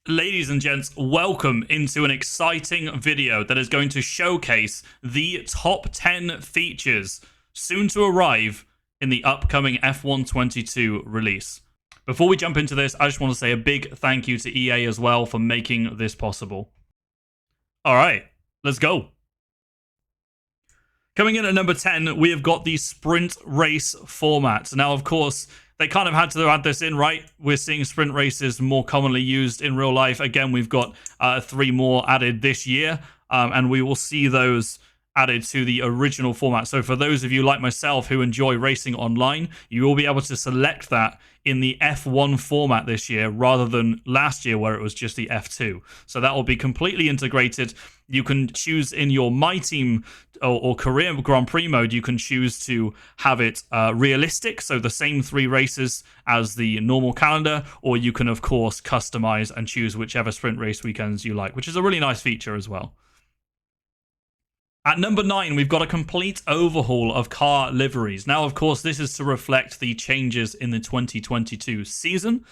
Ladies and gents, welcome into an exciting video that is going to showcase the top 10 features soon to arrive in the upcoming F1 22 release. Before we jump into this, I just want to say a big thank you to EA as well for making this possible. All right, let's go. Coming in at number 10, we have got the sprint race format. Now, of course, they kind of had to add this in, right? We're seeing sprint races more commonly used in real life. Again, we've got 3 more added this year, and we will see those added to the original format. So for those of you like myself who enjoy racing online, you will be able to select that in the F1 format this year rather than last year where it was just the F2. So that will be completely integrated. You can choose in your My Team or Career Grand Prix mode, you can choose to have it realistic, so the same 3 races as the normal calendar, or you can, of course, customize and choose whichever sprint race weekends you like, which is a really nice feature as well. At number 9, we've got a complete overhaul of car liveries. Now, of course, this is to reflect the changes in the 2022 season.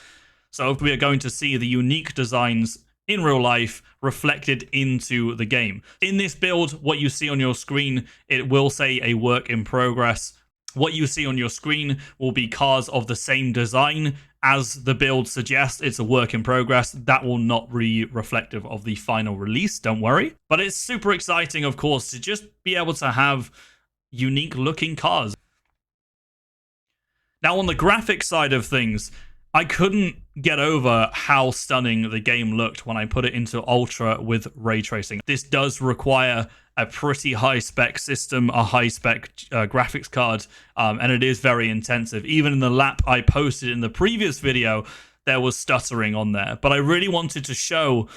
So we are going to see the unique designs in real life reflected into the game. In this build, what you see on your screen, it will say a work in progress. What you see on your screen will be cars of the same design as the build suggests. It's a work in progress. That will not be reflective of the final release, don't worry. But it's super exciting, of course, to just be able to have unique looking cars. Now, on the graphic side of things, I couldn't get over how stunning the game looked when I put it into Ultra with ray tracing. This does require a pretty high-spec system, a high-spec graphics card, and it is very intensive. Even in the lap I posted in the previous video, there was stuttering on there. But I really wanted to show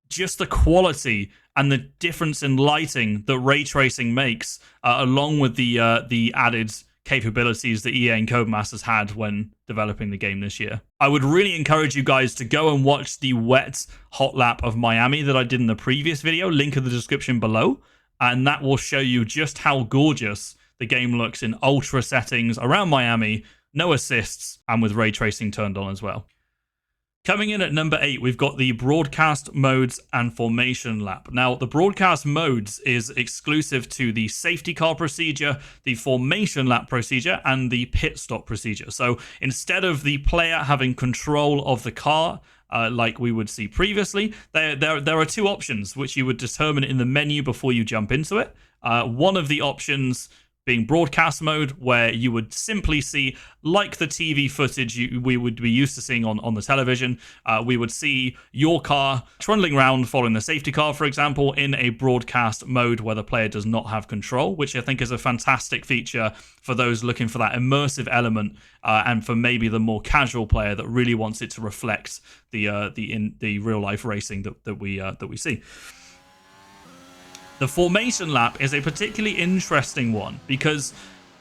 just the quality and the difference in lighting that ray tracing makes, along with the added capabilities that EA and Codemasters had when developing the game this year. I would really encourage you guys to go and watch the wet hot lap of Miami that I did in the previous video, link in the description below, and that will show you just how gorgeous the game looks in ultra settings around Miami, no assists, and with ray tracing turned on as well. Coming in at number 8, we've got the broadcast modes and formation lap. Now, the broadcast modes is exclusive to the safety car procedure, the formation lap procedure, and the pit stop procedure. So instead of the player having control of the car, like we would see previously, there are 2 options which you would determine in the menu before you jump into it. One of the options being broadcast mode, where you would simply see, like the TV footage we would be used to seeing on the television, we would see your car trundling around following the safety car, for example, in a broadcast mode where the player does not have control, which I think is a fantastic feature for those looking for that immersive element, and for maybe the more casual player that really wants it to reflect the real life racing that we see. The formation lap is a particularly interesting one because,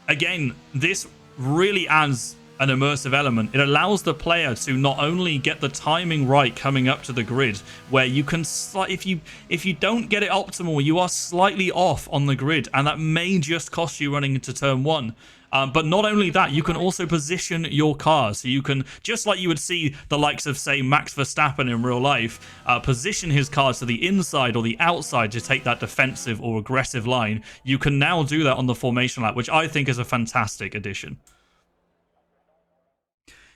again, this really adds an immersive element. It allows the player to not only get the timing right coming up to the grid, where you can, if you don't get it optimal, you are slightly off on the grid, and that may just cost you running into turn 1. But not only that, you can also position your car. So you can, just like you would see the likes of, say, Max Verstappen in real life, position his car to the inside or the outside to take that defensive or aggressive line. You can now do that on the formation lap, which I think is a fantastic addition.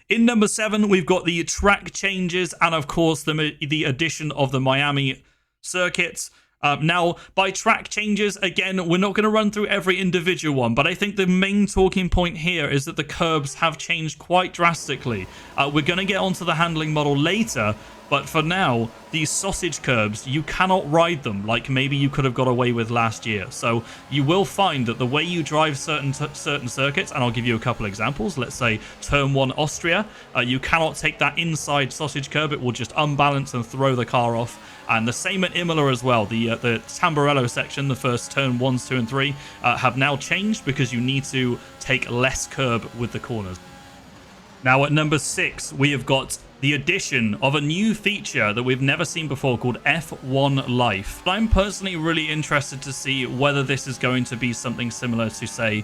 In number 7, we've got the track changes and, of course, the addition of the Miami circuits. Now, by track changes, again, we're not going to run through every individual one, but I think the main talking point here is that the curbs have changed quite drastically. We're going to get onto the handling model later, but for now, these sausage curbs, you cannot ride them like maybe you could have got away with last year. So you will find that the way you drive certain circuits, and I'll give you a couple examples, let's say turn 1 Austria, you cannot take that inside sausage curb. It will just unbalance and throw the car off. And the same at Imola as well. The Tamburello section, the first turn 1s, 2 and 3, have now changed because you need to take less curb with the corners. Now at number 6, we have got the addition of a new feature that we've never seen before called F1 Life. I'm personally really interested to see whether this is going to be something similar to, say,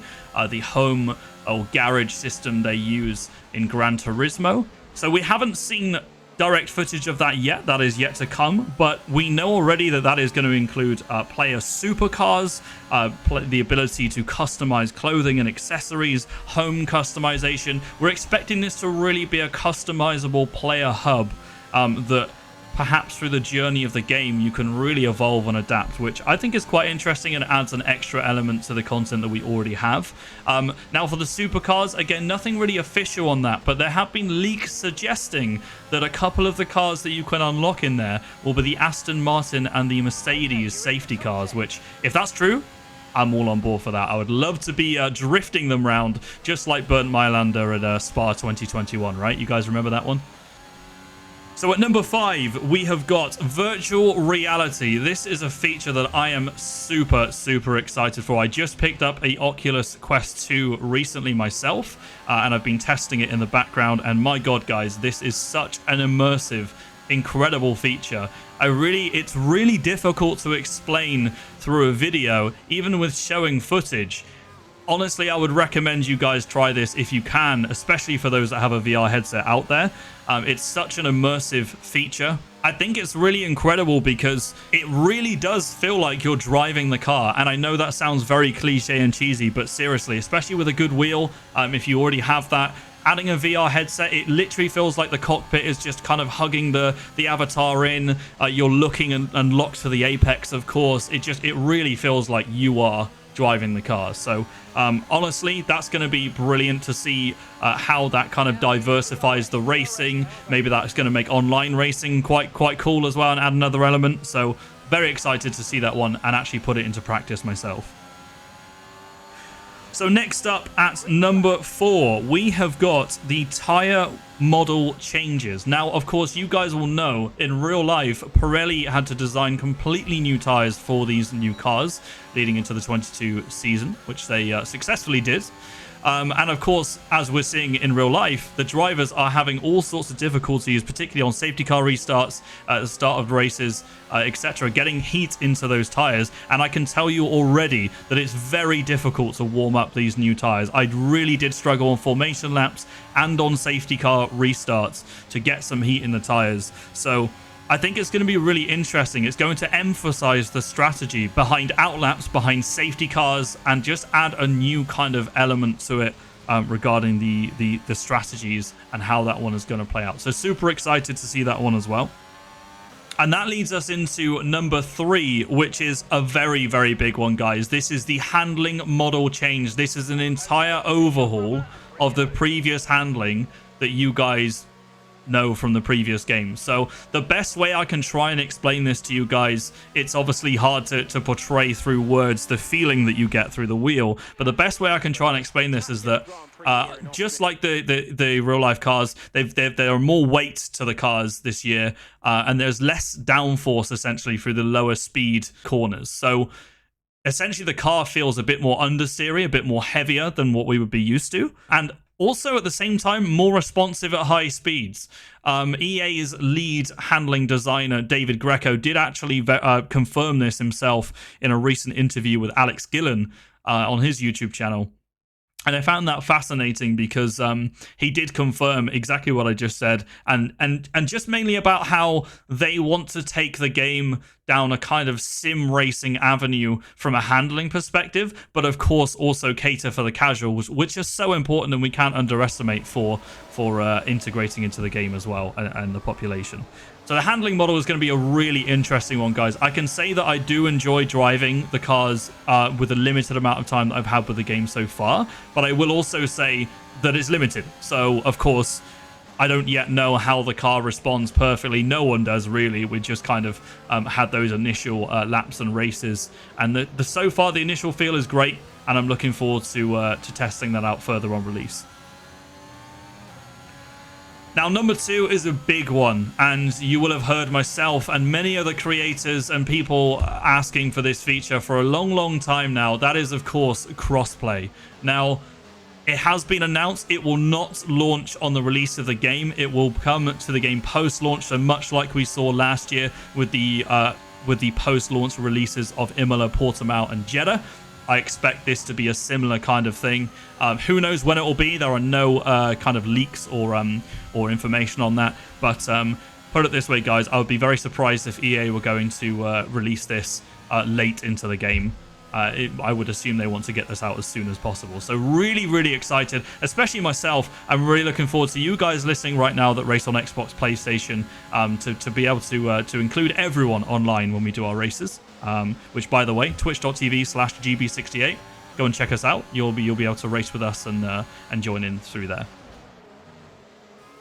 the home or garage system they use in Gran Turismo. So we haven't seen direct footage of that yet. That is yet to come, but we know already that that is going to include player supercars, the ability to customize clothing and accessories, home customization. We're expecting this to really be a customizable player hub that perhaps through the journey of the game you can really evolve and adapt, which I think is quite interesting and adds an extra element to the content that we already have. Now for the supercars, again, nothing really official on that, but there have been leaks suggesting that a couple of the cars that you can unlock in there will be the Aston Martin and the Mercedes safety cars, which, if that's true, I'm all on board for that. I would love to be drifting them around just like Bernd Mailander at Spa 2021, right? You guys remember that one? So at number 5, we have got virtual reality. This is a feature that I am super, super excited for. I just picked up a Oculus Quest 2 recently myself, and I've been testing it in the background. And my God, guys, this is such an immersive, incredible feature. It's really difficult to explain through a video, even with showing footage. Honestly, I would recommend you guys try this if you can, especially for those that have a VR headset out there. It's such an immersive feature. I think it's really incredible because it really does feel like you're driving the car. And I know that sounds very cliche and cheesy, but seriously, especially with a good wheel, if you already have that, adding a VR headset, it literally feels like the cockpit is just kind of hugging the avatar in. You're looking and locked to the apex, of course. It really feels like you are driving the car. So honestly, that's going to be brilliant to see how that kind of diversifies the racing. Maybe that's going to make online racing quite cool as well and add another element. So very excited to see that one and actually put it into practice myself. So next up at number 4, we have got the tire model changes. Now, of course, you guys will know in real life, Pirelli had to design completely new tires for these new cars leading into the 22 season, which they successfully did. And of course, as we're seeing in real life, the drivers are having all sorts of difficulties, particularly on safety car restarts, at the start of races, etc., getting heat into those tires. And I can tell you already that it's very difficult to warm up these new tires. I really did struggle on formation laps and on safety car restarts to get some heat in the tires. So I think it's going to be really interesting. It's going to emphasize the strategy behind outlaps, behind safety cars, and just add a new kind of element to it regarding the strategies and how that one is going to play out. So super excited to see that one as well. And that leads us into number 3, which is a very, very big one, guys. This is the handling model change. This is an entire overhaul of the previous handling that you guys know from the previous game. So the best way I can try and explain this to you guys, it's obviously hard to portray through words the feeling that you get through the wheel, but the best way I can try and explain this is that just like the real life cars, there are more weight to the cars this year, and there's less downforce essentially through the lower speed corners. So essentially the car feels a bit more understeery, a bit more heavier than what we would be used to, and also, at the same time, more responsive at high speeds. EA's lead handling designer, David Greco, did actually confirm this himself in a recent interview with Alex Gillen on his YouTube channel. And I found that fascinating because he did confirm exactly what I just said, and just mainly about how they want to take the game down a kind of sim racing avenue from a handling perspective, but of course also cater for the casuals, which is so important and we can't underestimate for integrating into the game as well and the population. So the handling model is going to be a really interesting one, guys. I can say that I do enjoy driving the cars with a limited amount of time that I've had with the game so far, but I will also say that it's limited. So, of course, I don't yet know how the car responds perfectly. No one does, really. We just kind of had those initial laps and races. And so far, the initial feel is great, and I'm looking forward to testing that out further on release. Now, number 2 is a big one, and you will have heard myself and many other creators and people asking for this feature for a long, long time now. That is, of course, crossplay. Now, it has been announced it will not launch on the release of the game. It will come to the game post-launch, so much like we saw last year with the post-launch releases of Imola, Portimao, and Jeddah. I expect this to be a similar kind of thing. Who knows when it will be? There are no kind of leaks or information on that. But put it this way, guys, I would be very surprised if EA were going to release this late into the game. I would assume they want to get this out as soon as possible. So really, really excited, especially myself. I'm really looking forward to you guys listening right now that race on Xbox, PlayStation, to be able to include everyone online when we do our races. Which, by the way, twitch.tv/GB68. Go and check us out. You'll be able to race with us and join in through there.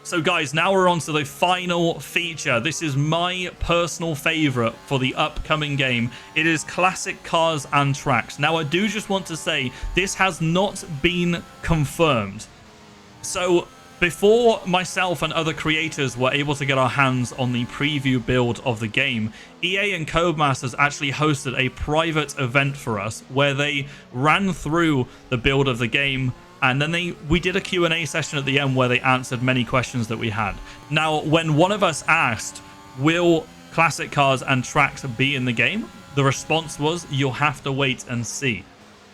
So guys, now we're on to the final feature. This is my personal favorite for the upcoming game. It is classic cars and tracks. Now, I do just want to say this has not been confirmed. So before myself and other creators were able to get our hands on the preview build of the game, EA and Codemasters actually hosted a private event for us where they ran through the build of the game. And then we did a Q&A session at the end where they answered many questions that we had. Now, when one of us asked, will classic cars and tracks be in the game? The response was, you'll have to wait and see.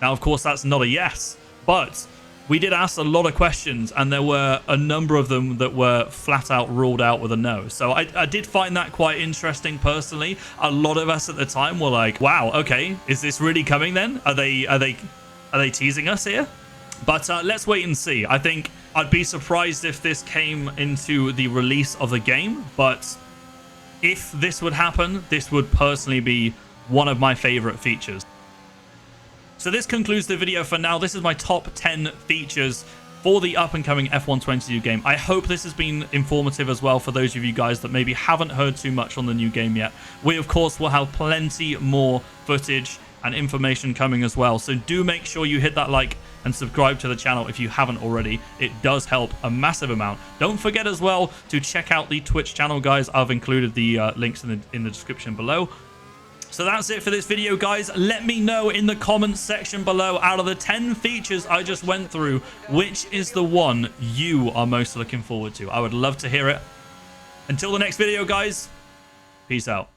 Now, of course, that's not a yes, but we did ask a lot of questions and there were a number of them that were flat out ruled out with a no. So I did find that quite interesting personally. A lot of us at the time were like, wow, okay, is this really coming then? Are they teasing us here? But let's wait and see. I think I'd be surprised if this came into the release of the game. But if this would happen, this would personally be one of my favorite features. So this concludes the video for now. This is my top 10 features for the up-and-coming F1 game. I hope this has been informative as well for those of you guys that maybe haven't heard too much on the new game yet. We, of course, will have plenty more footage and information coming as well. So do make sure you hit that like and subscribe to the channel if you haven't already. It does help a massive amount. Don't forget as well to check out the Twitch channel, guys. I've included the links in the description below. So that's it for this video, guys. Let me know in the comments section below, out of the 10 features I just went through, which is the one you are most looking forward to. I would love to hear it. Until the next video, guys, peace out.